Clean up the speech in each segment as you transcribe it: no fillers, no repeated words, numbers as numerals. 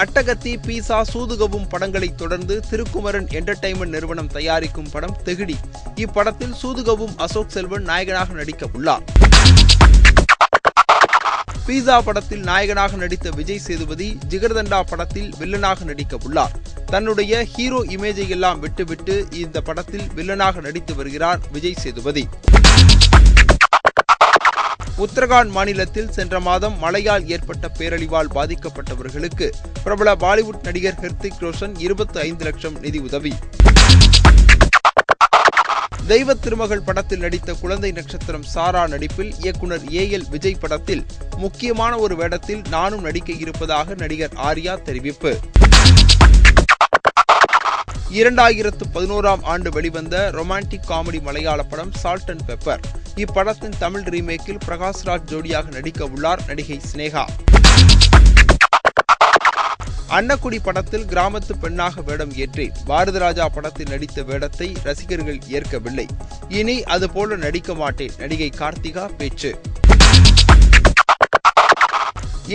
அட்டகத்தி, pizza, சூதுகவும் படங்களை தொடர்ந்து Thirukumaran entertainment நிறுவனம் தயாரிக்கும் படம் தெகிடி. இப்படத்தில் சூதுகவும் அசோக் செல்வன் நாயகனாக நடிக்க உள்ளார். பீசா படத்தில் நாயகனாக நடித்த விஜய் சேதுபதி ஜிகர்தண்டா படத்தில் வில்லனாக நடிக்க உள்ளார். தன்னுடைய ஹீரோ இமேஜை எல்லாம் விட்டுவிட்டு இந்த படத்தில் வில்லனாக நடித்து வருகிறார் விஜய் சேதுபதி. உத்தரகாண்ட் மாநிலத்தில் சென்ற மாதம் மழையால் ஏற்பட்ட பேரழிவால் பாதிக்கப்பட்டவர்களுக்கு பிரபல பாலிவுட் நடிகர் ஹிருத்திக் ரோஷன் 25 லட்சம் நிதி உதவி. தெய்வ திருமகள் படத்தில் நடித்த குழந்தை நட்சத்திரம் சாரா நடிப்பில் இயக்குனர் AL விஜய் படத்தில் முக்கியமான ஒரு வேடத்தில் நானும் நடிக்க இருப்பதாக நடிகர் ஆர்யா தெரிவிப்பு. 2011ஆம் ஆண்டு வெளிவந்த ரொமான்டிக் காமெடி மலையாள படம் சால்ட் அண்ட் பெப்பர். இப்படத்தின் தமிழ் ரீமேக்கில் பிரகாஷ்ராஜ் ஜோடியாக நடிக்க உள்ளார் நடிகை சினேகா. அன்னக்குடி படத்தில் கிராமத்து பெண்ணாக வேடம் ஏற்றி பாரதிராஜா படத்தில் நடித்த வேடத்தை ரசிகர்கள் ஏற்கவில்லை. இனி அதுபோல நடிக்க மாட்டேன், நடிகை கார்த்திகா பேச்சு.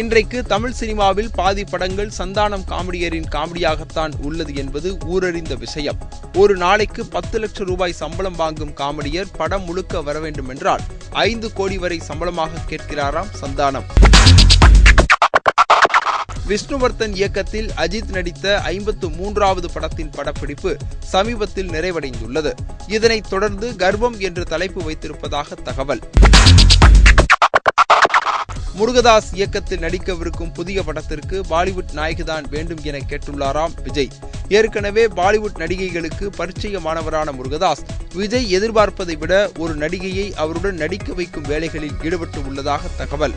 இன்றைக்கு தமிழ் சினிமாவில் பாதி படங்கள் சந்தானம் காமெடியரின் காமெடியாகத்தான் உள்ளது என்பது ஊரறிந்த விஷயம். ஒரு நாளைக்கு 10 லட்சம் ரூபாய் சம்பளம் வாங்கும் காமெடியர் படம் முழுக்க வர வேண்டும் என்றால் 5 கோடி வரை சம்பளமாக கேட்கிறாராம் சந்தானம். விஷ்ணுவர்தன் இயக்கத்தில் அஜித் நடித்த 53வது படத்தின் படப்பிடிப்பு சமீபத்தில் நிறைவடைந்துள்ளது. இதனைத் தொடர்ந்து கர்வம் என்று தலைப்பு வைத்திருப்பதாக தகவல். முருகதாஸ் இயக்கத்தில் நடிக்கவிருக்கும் புதிய படத்திற்கு பாலிவுட் நாயகிதான் வேண்டும் என கேட்டுள்ளாராம் விஜய். ஏற்கனவே பாலிவுட் நடிகைகளுக்கு பரிச்சயமானவரான முருகதாஸ் விஜய் எதிர்பார்ப்பதை விட ஒரு நடிகையை அவருடன் நடிக்க வைக்கும் வேலைகளில் ஈடுபட்டு உள்ளதாக தகவல்.